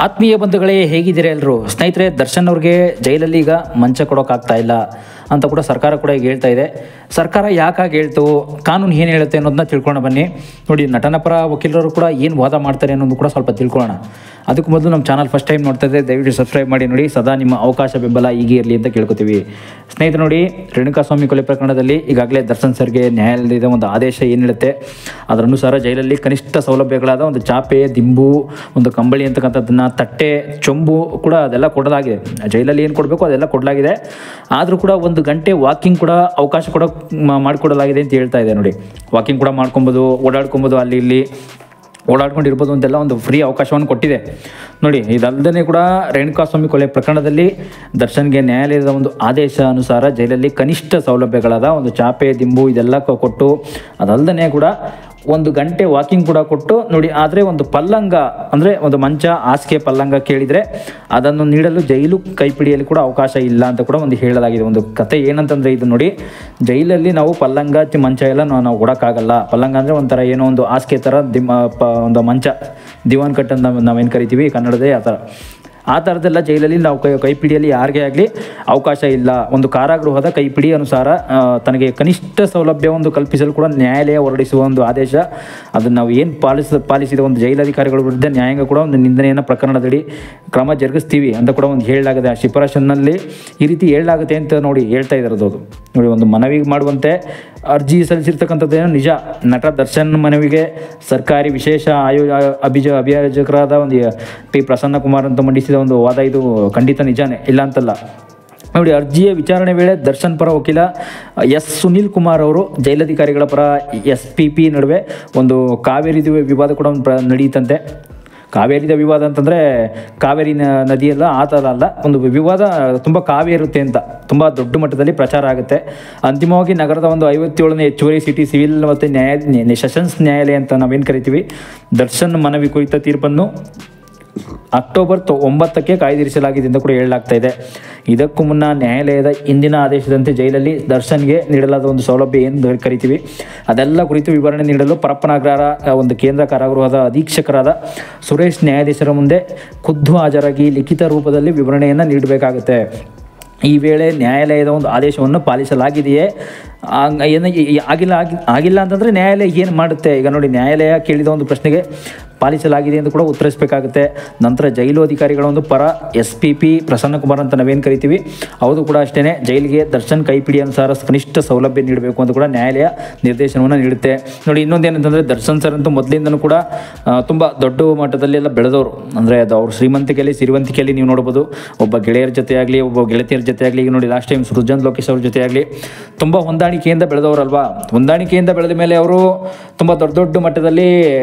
ಆತ್ಮೀಯ ಬಂಧುಗಳೇ, ಹೇಗಿದ್ದೀರಾ ಎಲ್ಲರೂ? ಸ್ನೇಹಿತರೆ, ದರ್ಶನ್ ಅವ್ರಿಗೆ ಜೈಲಲ್ಲಿ ಈಗ ಮಂಚ ಕೊಡೋಕ್ಕಾಗ್ತಾ ಇಲ್ಲ ಅಂತ ಕೂಡ ಸರ್ಕಾರ ಕೂಡ ಈಗ ಹೇಳ್ತಾ ಇದೆ. ಸರ್ಕಾರ ಯಾಕಾಗಿ ಹೇಳ್ತು, ಕಾನೂನು ಏನು ಹೇಳುತ್ತೆ ಅನ್ನೋದನ್ನ ತಿಳ್ಕೊಂಡು ಬನ್ನಿ. ನೋಡಿ, ನಟನ ಪರ ವಕೀಲರು ಕೂಡ ಏನು ವಾದ ಮಾಡ್ತಾರೆ ಅನ್ನೋದು ಕೂಡ ಸ್ವಲ್ಪ ತಿಳ್ಕೊಳ್ಳೋಣ. ಅದಕ್ಕೂ ಮೊದಲು ನಮ್ಮ ಚಾನಲ್ ಫಸ್ಟ್ ಟೈಮ್ ನೋಡ್ತಾ ಇದ್ದರೆ ದಯವಿಟ್ಟು ಸಬ್ಸ್ಕ್ರೈಬ್ ಮಾಡಿ ನೋಡಿ. ಸದಾ ನಿಮ್ಮ ಅವಕಾಶ ಬೆಂಬಲ ಹೀಗೆ ಇರಲಿ ಅಂತ ಕೇಳ್ಕೊತೀವಿ. ಸ್ನೇಹಿತರು ನೋಡಿ, ರೇಣುಕಾಸ್ವಾಮಿ ಕೊಲೆ ಪ್ರಕರಣದಲ್ಲಿ ಈಗಾಗಲೇ ದರ್ಶನ್ ಸರ್ಗೆ ನ್ಯಾಯಾಲಯದ ಒಂದು ಆದೇಶ ಏನು ಹೇಳುತ್ತೆ ಅದರ ಅನುಸಾರ ಜೈಲಲ್ಲಿ ಕನಿಷ್ಠ ಸೌಲಭ್ಯಗಳಾದ ಒಂದು ಚಾಪೆ, ದಿಂಬು, ಒಂದು ಕಂಬಳಿ ಅಂತಕ್ಕಂಥದ್ದನ್ನು, ತಟ್ಟೆ, ಚೊಂಬು ಕೂಡ ಅದೆಲ್ಲ ಕೊಡಲಾಗಿದೆ. ಜೈಲಲ್ಲಿ ಏನು ಕೊಡಬೇಕು ಅದೆಲ್ಲ ಕೊಡಲಾಗಿದೆ. ಆದರೂ ಕೂಡ ಒಂದು ಗಂಟೆ ವಾಕಿಂಗ್ ಕೂಡ ಅವಕಾಶ ಕೂಡ ಮಾಡಿಕೊಡಲಾಗಿದೆ ಅಂತ ಹೇಳ್ತಾ ಇದೆ. ನೋಡಿ, ವಾಕಿಂಗ್ ಕೂಡ ಮಾಡ್ಕೊಬೋದು, ಓಡಾಡ್ಕೊಬೋದು, ಅಲ್ಲಿ ಇಲ್ಲಿ ಓಡಾಡ್ಕೊಂಡಿರ್ಬೋದು ಅಂತೆಲ್ಲ ಒಂದು ಫ್ರೀ ಅವಕಾಶವನ್ನು ಕೊಟ್ಟಿದೆ. ನೋಡಿ, ಇದಲ್ಲದೆ ಕೂಡ ರೇಣುಕಾಸ್ವಾಮಿ ಕೊಲೆ ಪ್ರಕರಣದಲ್ಲಿ ದರ್ಶನ್ಗೆ ನ್ಯಾಯಾಲಯದ ಒಂದು ಆದೇಶ ಅನುಸಾರ ಜೈಲಲ್ಲಿ ಕನಿಷ್ಠ ಸೌಲಭ್ಯಗಳಾದ ಒಂದು ಚಾಪೆ, ದಿಂಬು ಇದೆಲ್ಲ ಕೊಟ್ಟು, ಅದಲ್ಲದೆ ಕೂಡ ಒಂದು ಗಂಟೆ ವಾಕಿಂಗ್ ಕೂಡ ಕೊಟ್ಟು ನೋಡಿ. ಆದರೆ ಒಂದು ಪಲ್ಲಂಗ ಅಂದರೆ ಒಂದು ಮಂಚ, ಹಾಸಿಗೆ, ಪಲ್ಲಂಗ ಕೇಳಿದರೆ ಅದನ್ನು ನೀಡಲು ಜೈಲು ಕೈಪಿಡಿಯಲ್ಲಿ ಕೂಡ ಅವಕಾಶ ಇಲ್ಲ ಅಂತ ಕೂಡ ಒಂದು ಹೇಳಲಾಗಿದೆ. ಒಂದು ಕತೆ ಏನಂತಂದರೆ, ಇದು ನೋಡಿ, ಜೈಲಲ್ಲಿ ನಾವು ಪಲ್ಲಂಗ, ಮಂಚ ಎಲ್ಲ ನಾವು ಕೊಡೋಕ್ಕಾಗಲ್ಲ. ಪಲ್ಲಂಗ ಅಂದರೆ ಒಂಥರ ಏನೋ ಒಂದು ಹಾಸಿಗೆ ಥರ, ಒಂದು ಮಂಚ, ದಿವಾನ್ ಕಟ್ ಅಂತ ನಾವೇನು ಕರಿತೀವಿ ಕನ್ನಡದೇ, ಆ ಥರದ್ದೆಲ್ಲ ಜೈಲಲ್ಲಿ ನಾವು ಕೈಪಿಡಿಯಲ್ಲಿ ಯಾರಿಗೇ ಆಗಲಿ ಅವಕಾಶ ಇಲ್ಲ. ಒಂದು ಕಾರಾಗೃಹದ ಕೈಪಿಡಿ ಅನುಸಾರ ತನಗೆ ಕನಿಷ್ಠ ಸೌಲಭ್ಯ ಒಂದು ಕಲ್ಪಿಸಲು ಕೂಡ ನ್ಯಾಯಾಲಯ ಹೊರಡಿಸುವ ಒಂದು ಆದೇಶ, ಅದನ್ನು ನಾವು ಏನು ಪಾಲಿಸಿದ ಒಂದು ಜೈಲಾಧಿಕಾರಿಗಳ ವಿರುದ್ಧ ನ್ಯಾಯಾಂಗ ಕೂಡ ಒಂದು ನಿಂದನೆಯನ್ನು ಪ್ರಕರಣದಡಿ ಕ್ರಮ ಜರುಗಿಸ್ತೀವಿ ಅಂತ ಕೂಡ ಒಂದು ಹೇಳಲಾಗಿದೆ. ಆ ಶಿಫಾರಸ್ಸಿನಲ್ಲಿ ಈ ರೀತಿ ಹೇಳಲಾಗುತ್ತೆ ಅಂತ ನೋಡಿ ಹೇಳ್ತಾ ಇರೋದು. ಅದು ನೋಡಿ, ಒಂದು ಮನವಿ ಮಾಡುವಂತೆ ಅರ್ಜಿ ಸಲ್ಲಿಸಿರ್ತಕ್ಕಂಥದ್ದೇನೋ ನಿಜ. ನಟ ದರ್ಶನ್ ಮನವಿಗೆ ಸರ್ಕಾರಿ ವಿಶೇಷ ಅಭಿಯೋಜಕರಾದ ಒಂದು ಪಿ ಪ್ರಸನ್ನ ಕುಮಾರ್ ಅಂತ ಮಂಡಿಸಿದ ಒಂದು ವಾದ ಇದು ಖಂಡಿತ ನಿಜಾನೇ, ಇಲ್ಲ ಅಂತಲ್ಲ. ನೋಡಿ, ಅರ್ಜಿಯ ವಿಚಾರಣೆ ವೇಳೆ ದರ್ಶನ್ ಪರ ವಕೀಲ ಎಸ್ ಸುನೀಲ್ ಕುಮಾರ್ ಅವರು ಜೈಲಧಿಕಾರಿಗಳ ಪರ SPP ನಡುವೆ ಒಂದು ಕಾವೇರಿ ವಿವಾದ ಕೂಡ ನಡೆಯುತ್ತಂತೆ. ಕಾವೇರಿದ ವಿವಾದ ಅಂತಂದರೆ ಕಾವೇರಿ ನದಿಯೆಲ್ಲ ಆ ಥರ ಅಲ್ಲ, ಒಂದು ವಿವಾದ ತುಂಬ ಕಾವೇ ಇರುತ್ತೆ ಅಂತ ತುಂಬ ದೊಡ್ಡ ಮಟ್ಟದಲ್ಲಿ ಪ್ರಚಾರ ಆಗುತ್ತೆ. ಅಂತಿಮವಾಗಿ ನಗರದ ಒಂದು 57ನೇ ಹೆಚ್ಚುವರಿ ಸಿಟಿ ಸಿವಿಲ್ ಮತ್ತು ಸೆಷನ್ಸ್ ನ್ಯಾಯಾಲಯ ಅಂತ ನಾವೇನು ಕರಿತೀವಿ, ದರ್ಶನ್ ಮನವಿ ಕುರಿತ ತೀರ್ಪನ್ನು ಅಕ್ಟೋಬರ್ 9ಕ್ಕೆ ಕಾಯ್ದಿರಿಸಲಾಗಿದೆ ಅಂತ ಕೂಡ ಹೇಳಲಾಗ್ತಾ ಇದೆ. ಇದಕ್ಕೂ ಮುನ್ನ ನ್ಯಾಯಾಲಯದ ಇಂದಿನ ಆದೇಶದಂತೆ ಜೈಲಲ್ಲಿ ದರ್ಶನ್ಗೆ ನೀಡಲಾದ ಒಂದು ಸೌಲಭ್ಯ ಏನು ಕರಿತೀವಿ ಅದೆಲ್ಲ ಕುರಿತು ವಿವರಣೆ ನೀಡಲು ಪರಪ್ಪನಗರ ಒಂದು ಕೇಂದ್ರ ಕಾರಾಗೃಹದ ಅಧೀಕ್ಷಕರಾದ ಸುರೇಶ್ ನ್ಯಾಯಾಧೀಶರ ಮುಂದೆ ಖುದ್ದು ಹಾಜರಾಗಿ ಲಿಖಿತ ರೂಪದಲ್ಲಿ ವಿವರಣೆಯನ್ನು ನೀಡಬೇಕಾಗುತ್ತೆ. ಈ ವೇಳೆ ನ್ಯಾಯಾಲಯದ ಒಂದು ಆದೇಶವನ್ನು ಪಾಲಿಸಲಾಗಿದೆಯೇ, ಆಗಿಲ್ಲ ಅಂತಂದರೆ ನ್ಯಾಯಾಲಯ ಏನು ಮಾಡುತ್ತೆ? ಈಗ ನೋಡಿ, ನ್ಯಾಯಾಲಯ ಕೇಳಿದ ಒಂದು ಪ್ರಶ್ನೆಗೆ ಪಾಲಿಸಲಾಗಿದೆ ಎಂದು ಕೂಡ ಉತ್ತರಿಸಬೇಕಾಗುತ್ತೆ. ನಂತರ ಜೈಲು ಅಧಿಕಾರಿಗಳ ಒಂದು ಪರ SPP ಪ್ರಸನ್ನ ಕುಮಾರ್ ಅಂತ ನಾವೇನು ಕರಿತೀವಿ ಅವರು ಕೂಡ ಅಷ್ಟೇ ಜೈಲಿಗೆ ದರ್ಶನ್ ಕೈಪಿಡಿ ಅನುಸಾರ ಕನಿಷ್ಠ ಸೌಲಭ್ಯ ನೀಡಬೇಕು ಅಂತ ಕೂಡ ನ್ಯಾಯಾಲಯ ನಿರ್ದೇಶನವನ್ನು ನೀಡುತ್ತೆ. ನೋಡಿ, ಇನ್ನೊಂದೇನಂತಂದರೆ ದರ್ಶನ್ ಸರ್ ಅಂತೂ ಮೊದಲಿಂದನೂ ಕೂಡ ತುಂಬ ದೊಡ್ಡ ಮಟ್ಟದಲ್ಲೆಲ್ಲ ಬೆಳೆದವರು. ಅಂದರೆ ಅದು ಅವ್ರ ಶ್ರೀಮಂತಿಕೆಯಲ್ಲಿ ಸಿರಿವಂತಿಕೆಯಲ್ಲಿ ನೀವು ನೋಡ್ಬೋದು. ಒಬ್ಬ ಗೆಳೆಯರ ಜೊತೆ ಆಗಲಿ, ಒಬ್ಬ ಗೆಳತಿಯರ ಜೊತೆ ಆಗಲಿ, ಈಗ ನೋಡಿ ಲಾಸ್ಟ್ ಟೈಮ್ ಸೃಜನ್ ಲೋಕೇಶ್ ಅವ್ರ ಜೊತೆ ಆಗಲಿ ತುಂಬ ಹೊಂದಾಣಿಕೆಯಿಂದ ಬೆಳೆದವರಲ್ವಾ. ಹೊಂದಾಣಿಕೆಯಿಂದ ಬೆಳೆದ ಮೇಲೆ ಅವರು ತುಂಬ ದೊಡ್ಡ ಮಟ್ಟದಲ್ಲಿ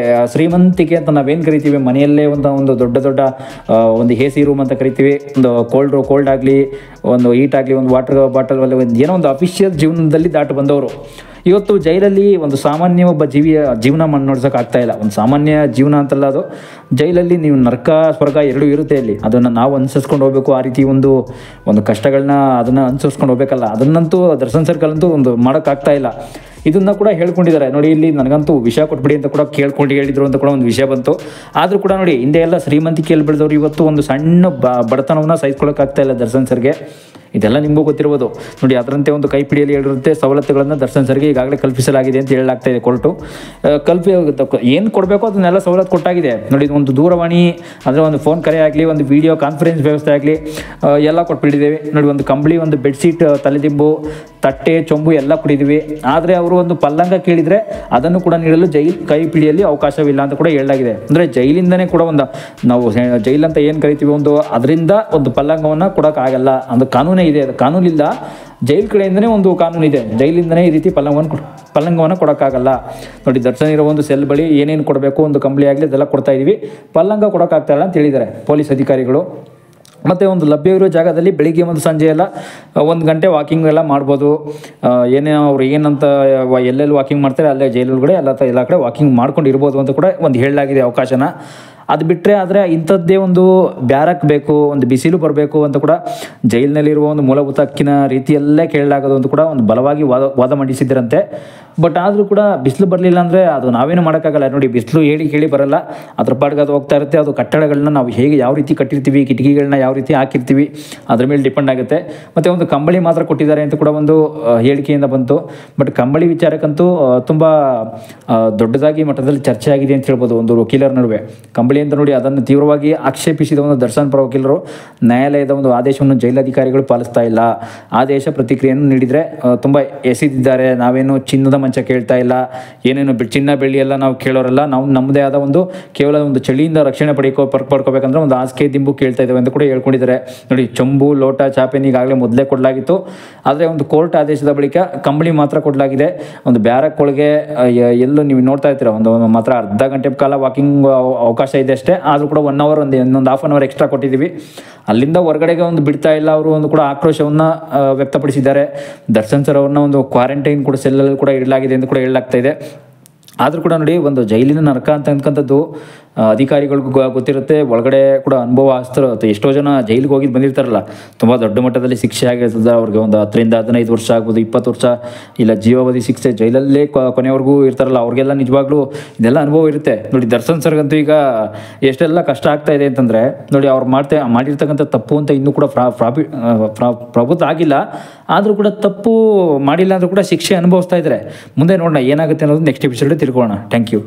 ಶ್ರೀಮಂತಿಕೆ ಅಂತ ನಾವೇನು ಕರಿತೀವಿ, ಮನೆಯಲ್ಲೇ ಒಂದು ದೊಡ್ಡ ಒಂದು AC ರೂಮ್ ಅಂತ ಕರಿತೀವಿ, ಒಂದು ಕೋಲ್ಡ್ ಆಗಲಿ, ಒಂದು ಹೀಟ್ ಆಗಲಿ, ಒಂದು ವಾಟರ್ ಬಾಟಲ್ ಅಲ್ಲಿ ಏನೋ ಒಂದು ಅಫಿಷಿಯಲ್ ಜೀವನದಲ್ಲಿ ದಾಟು ಬಂದವರು ಇವತ್ತು ಜೈಲಲ್ಲಿ ಒಂದು ಸಾಮಾನ್ಯ ಒಬ್ಬ ಜೀವನ ನೋಡ್ಸೋಕ್ಕಾಗ್ತಾ ಇಲ್ಲ. ಒಂದು ಸಾಮಾನ್ಯ ಜೀವನ ಅಂತಲ್ಲ ಅದು, ಜೈಲಲ್ಲಿ ನೀವು ನರಕ ಸ್ವರ್ಗ ಎರಡೂ ಇರುತ್ತೆ. ಅಲ್ಲಿ ಅದನ್ನು ನಾವು ಅನುಸರಿಸ್ಕೊಂಡು ಹೋಗಬೇಕು. ಆ ರೀತಿ ಒಂದು ಕಷ್ಟಗಳನ್ನ ಅದನ್ನು ಅನುಸರಿಸ್ಕೊಂಡು ಹೋಗ್ಬೇಕಲ್ಲ, ಅದನ್ನಂತೂ ದರ್ಶನ್ ಸರ್ಕಲ್ಲಂತೂ ಒಂದು ಮಾಡೋಕ್ಕಾಗ್ತಾ ಇಲ್ಲ. ಇದನ್ನು ಕೂಡ ಹೇಳ್ಕೊಂಡಿದ್ದಾರೆ. ನೋಡಿ, ಇಲ್ಲಿ ನನಗಂತೂ ವಿಷಯ ಕೊಟ್ಬಿಡಿ ಅಂತ ಕೂಡ ಹೇಳಿದ್ರು ಅಂತ ಕೂಡ ಒಂದು ವಿಷಯ ಬಂತು. ಆದರೂ ಕೂಡ ನೋಡಿ, ಹಿಂದೆ ಎಲ್ಲ ಶ್ರೀಮಂತಿಕೆಯಲ್ಲಿ ಬೆಳೆದವರು ಇವತ್ತು ಒಂದು ಸಣ್ಣ ಬಡತನವನ್ನು ಸಹಿಸ್ಕೊಳ್ಳೋಕ್ಕಾಗ್ತಾ ಇಲ್ಲ ದರ್ಶನ್ ಸರ್ಗೆ. ಇದೆಲ್ಲ ನಿಮಗೂ ಗೊತ್ತಿರ್ಬೋದು. ನೋಡಿ, ಅದರಂತೆ ಒಂದು ಕೈಪಿಡಿಯಲ್ಲಿ ಹೇಳಿರುತ್ತೆ ಸವಲತ್ತುಗಳನ್ನು ದರ್ಶನ್ ಸರ್ಗೆ ಈಗಾಗಲೇ ಕಲ್ಪಿಸಲಾಗಿದೆ ಅಂತ ಹೇಳಲಾಗ್ತಾ ಇದೆ. ಕೋರ್ಟು ಏನು ಕೊಡಬೇಕು ಅದನ್ನೆಲ್ಲ ಸವಲತ್ತು ಕೊಟ್ಟಾಗಿದೆ. ನೋಡಿ, ಒಂದು ದೂರವಾಣಿ ಅಂದರೆ ಒಂದು ಫೋನ್ ಕರೆ ಆಗಲಿ, ಒಂದು ವಿಡಿಯೋ ಕಾನ್ಫರೆನ್ಸ್ ವ್ಯವಸ್ಥೆ ಆಗಲಿ ಎಲ್ಲ ಕೊಟ್ಬಿಟ್ಟಿದ್ದೇವೆ. ನೋಡಿ, ಒಂದು ಕಂಬಳಿ, ಒಂದು ಬೆಡ್ಶೀಟ್, ತಲೆದಿಂಬು, ತಟ್ಟೆ, ಚೊಂಬು ಎಲ್ಲ ಕೊಟ್ಟಿದ್ದೀವಿ. ಆದರೆ ಅವರು ಒಂದು ಪಲ್ಲಂಗ ಕೇಳಿದರೆ ಅದನ್ನು ಕೂಡ ನೀಡಲು ಜೈಲ್ ಕೈಪಿಡಿಯಲ್ಲಿ ಅವಕಾಶವಿಲ್ಲ ಅಂತ ಕೂಡ ಹೇಳಲಾಗಿದೆ. ಅಂದರೆ ಜೈಲಿಂದನೇ ಕೂಡ ನಾವು ಜೈಲ್ ಅಂತ ಏನು ಕರಿತೀವಿ ಅದರಿಂದ ಒಂದು ಪಲ್ಲಂಗವನ್ನು ಕೊಡೋಕ್ಕಾಗಲ್ಲ. ಒಂದು ಕಾನೂನೇ ಇದೆ, ಅದು ಕಾನೂನಿಲ್ಲ. ಜೈಲ್ ಕಡೆಯಿಂದನೇ ಒಂದು ಕಾನೂನಿದೆ, ಜೈಲಿಂದನೇ ಈ ರೀತಿ ಪಲ್ಲಂಗವನ್ನು ಕೊಡೋಕ್ಕಾಗಲ್ಲ. ನೋಡಿ, ದರ್ಶನ್ ಇರೋ ಒಂದು ಸೆಲ್ ಬಳಿ ಏನೇನು ಕೊಡಬೇಕು, ಒಂದು ಕಂಬಳಿ ಆಗಲಿ ಅದೆಲ್ಲ ಕೊಡ್ತಾ ಇದ್ದೀವಿ, ಪಲ್ಲಂಗ ಕೊಡೋಕ್ಕಾಗ್ತಾ ಇಲ್ಲ ಅಂತ ಹೇಳಿದ್ದಾರೆ ಪೊಲೀಸ್ ಅಧಿಕಾರಿಗಳು. ಮತ್ತು ಒಂದು ಲಭ್ಯವಿರೋ ಜಾಗದಲ್ಲಿ ಬೆಳಿಗ್ಗೆ ಒಂದು ಸಂಜೆ ಎಲ್ಲ 1 ಗಂಟೆ ವಾಕಿಂಗ್ ಎಲ್ಲ ಮಾಡ್ಬೋದು. ಅವ್ರು ಏನಂತ ಎಲ್ಲೆಲ್ಲಿ ವಾಕಿಂಗ್ ಮಾಡ್ತಾರೆ ಅಲ್ಲೇ ಜೈಲೊಳಗಡೆ ಎಲ್ಲ ಕಡೆ ವಾಕಿಂಗ್ ಮಾಡ್ಕೊಂಡು ಇರ್ಬೋದು ಅಂತ ಕೂಡ ಒಂದು ಹೇಳಲಾಗಿದೆ ಅವಕಾಶನ. ಅದು ಬಿಟ್ಟರೆ ಆದರೆ ಇಂಥದ್ದೇ ಒಂದು ಬ್ಯಾರಕ್ ಬೇಕು, ಒಂದು ಬಿಸಿಲು ಬರಬೇಕು ಅಂತ ಕೂಡ ಜೈಲಿನಲ್ಲಿರುವ ಒಂದು ಮೂಲಭೂತ ಹಕ್ಕಿನ ರೀತಿಯಲ್ಲೇ ಕೇಳಲಾಗೋದು ಅಂತ ಕೂಡ ಒಂದು ಬಲವಾಗಿ ವಾದ ಮಂಡಿಸಿದ್ದರಂತೆ. ಬಟ್ ಆದರೂ ಕೂಡ ಬಿಸಿಲು ಬರಲಿಲ್ಲ ಅಂದರೆ ಅದು ನಾವೇನು ಮಾಡೋಕ್ಕಾಗಲ್ಲ. ನೋಡಿ, ಬಿಸಿಲು ಹೇಳಿ ಕೇಳಿ ಬರಲ್ಲ, ಅದ್ರ ಪಾಡ್ಗೆ ಅದು ಹೋಗ್ತಾ ಇರುತ್ತೆ. ಅದು ಕಟ್ಟಡಗಳನ್ನ ನಾವು ಹೇಗೆ ಯಾವ ರೀತಿ ಕಟ್ಟಿರ್ತೀವಿ, ಕಿಟಕಿಗಳನ್ನ ಯಾವ ರೀತಿ ಹಾಕಿರ್ತೀವಿ ಅದ್ರ ಮೇಲೆ ಡಿಪೆಂಡ್ ಆಗುತ್ತೆ. ಮತ್ತು ಒಂದು ಕಂಬಳಿ ಮಾತ್ರ ಕೊಟ್ಟಿದ್ದಾರೆ ಅಂತ ಕೂಡ ಒಂದು ಹೇಳಿಕೆಯಿಂದ ಬಂತು. ಬಟ್ ಕಂಬಳಿ ವಿಚಾರಕ್ಕಂತೂ ತುಂಬ ದೊಡ್ಡದಾಗಿ ಮಟ್ಟದಲ್ಲಿ ಚರ್ಚೆ ಆಗಿದೆ ಅಂತ ಹೇಳ್ಬೋದು ಒಂದು ವಕೀಲರ ನಡುವೆ. ಕಂಬಳಿ ಅಂತ ನೋಡಿ ಅದನ್ನು ತೀವ್ರವಾಗಿ ಆಕ್ಷೇಪಿಸಿದ ಒಂದು ದರ್ಶನ್ ಪರ ವಕೀಲರು, ನ್ಯಾಯಾಲಯದ ಒಂದು ಆದೇಶವನ್ನು ಜೈಲಧಿಕಾರಿಗಳು ಪಾಲಿಸ್ತಾ ಇಲ್ಲ, ಆದೇಶ ಪ್ರತಿಕ್ರಿಯೆಯನ್ನು ನೀಡಿದರೆ ತುಂಬ ಎಸೆದಿದ್ದಾರೆ, ನಾವೇನು ಚಿನ್ನದ ಮಂಚ ಕೇಳ್ತಾ ಇಲ್ಲ, ಏನೇನು ಚಿನ್ನ ಬೆಳ್ಳಿ ಎಲ್ಲ ನಾವು ಕೇಳೋರಲ್ಲ, ನಾವು ನಮ್ಮದೇ ಆದ ಒಂದು ಕೇವಲ ಒಂದು ಚಳಿಯಿಂದ ರಕ್ಷಣೆ ಪಡ್ಕೋಬೇಕಂದ್ರೆ ಒಂದು ಹಾಸಿಗೆ ದಿಂಬು ಕೇಳ್ತಾ ಇದ್ದೇವೆ ಅಂತ ಕೂಡ ಹೇಳ್ಕೊಂಡಿದ್ದಾರೆ. ನೋಡಿ, ಚೊಂಬು ಲೋಟ ಚಾಪೆನ್ ಈಗಾಗಲೇ ಮೊದಲೇ ಕೊಡಲಾಗಿತ್ತು, ಆದರೆ ಒಂದು ಕೋರ್ಟ್ ಆದೇಶದ ಬಳಿಕ ಕಂಬಳಿ ಮಾತ್ರ ಕೊಡಲಾಗಿದೆ. ಒಂದು ಬ್ಯಾರಕ್ ಒಳಗೆ ಎಲ್ಲೂ ನೀವು ನೋಡ್ತಾ ಇರ್ತೀರ, ಒಂದು ಮಾತ್ರ ಅರ್ಧ ಗಂಟೆ ಕಾಲ ವಾಕಿಂಗ್ ಅವಕಾಶ ಇದೆ ಅಷ್ಟೇ, ಆದರೂ ಕೂಡ 1 ಅವರ್ ಇನ್ನೊಂದು ಹಾಫ್ ಆನ್ ಅವರ್ ಎಕ್ಸ್ಟ್ರಾ ಕೊಟ್ಟಿದ್ದೀವಿ. ಅಲ್ಲಿಂದ ಹೊರಗಡೆಗೆ ಒಂದು ಬಿಡ್ತಾ ಇಲ್ಲ ಅವರು ಒಂದು ಕೂಡ ಆಕ್ರೋಶವನ್ನು ವ್ಯಕ್ತಪಡಿಸಿದ್ದಾರೆ. ದರ್ಶನ್ ಸರ್ ಅವ್ರನ್ನ ಒಂದು ಕ್ವಾರಂಟೈನ್ ಕೂಡ ಸೆಲ್ಲಲ್ಲಿ ಕೂಡ ಇಡಲಾಗಿದೆ ಎಂದು ಕೂಡ ಹೇಳಲಾಗ್ತಾ ಇದೆ. ಆದರೂ ಕೂಡ ನೋಡಿ, ಒಂದು ಜೈಲಿನ ನರಕ ಅಂತಕ್ಕಂಥದ್ದು ಅಧಿಕಾರಿಗಳಿಗೂ ಗೊತ್ತಿರುತ್ತೆ, ಒಳಗಡೆ ಕೂಡ ಅನುಭವ ಇರುತ್ತೆ. ಎಷ್ಟೋ ಜನ ಜೈಲಿಗೆ ಹೋಗಿ ಬಂದಿರ್ತಾರಲ್ಲ, ತುಂಬ ದೊಡ್ಡ ಮಟ್ಟದಲ್ಲಿ ಶಿಕ್ಷೆ ಆಗಿರ್ತದೆ ಅವ್ರಿಗೆ, ಒಂದು 10 ರಿಂದ 15 ವರ್ಷ ಆಗ್ಬೋದು, 20 ವರ್ಷ ಇಲ್ಲ ಜೀವಾವಧಿ ಶಿಕ್ಷೆ, ಜೈಲಲ್ಲೇ ಕೊನೆವರೆಗೂ ಇರ್ತಾರಲ್ಲ, ಅವ್ರಿಗೆಲ್ಲ ನಿಜವಾಗ್ಲೂ ಇದೆಲ್ಲ ಅನುಭವ ಇರುತ್ತೆ. ನೋಡಿ, ದರ್ಶನ್ ಸರ್ಗಂತೂ ಈಗ ಎಷ್ಟೆಲ್ಲ ಕಷ್ಟ ಆಗ್ತಾ ಇದೆ ಅಂತಂದರೆ, ನೋಡಿ ಅವ್ರು ಮಾಡಿರ್ತಕ್ಕಂಥ ತಪ್ಪು ಅಂತ ಇನ್ನೂ ಕೂಡ ಪ್ರಭುತ್ವ ಆಗಿಲ್ಲ, ಆದರೂ ಕೂಡ ತಪ್ಪು ಮಾಡಿಲ್ಲ ಅಂದರೂ ಕೂಡ ಶಿಕ್ಷೆ ಅನುಭವಿಸ್ತಾ ಇದ್ದಾರೆ. ಮುಂದೆ ನೋಡೋಣ ಏನಾಗುತ್ತೆ ಅನ್ನೋದು ನೆಕ್ಸ್ಟ್ ಎಪಿಸೋಡ್ ತಿಳ್ಕೊಳ್ಳೋಣ. Thank you.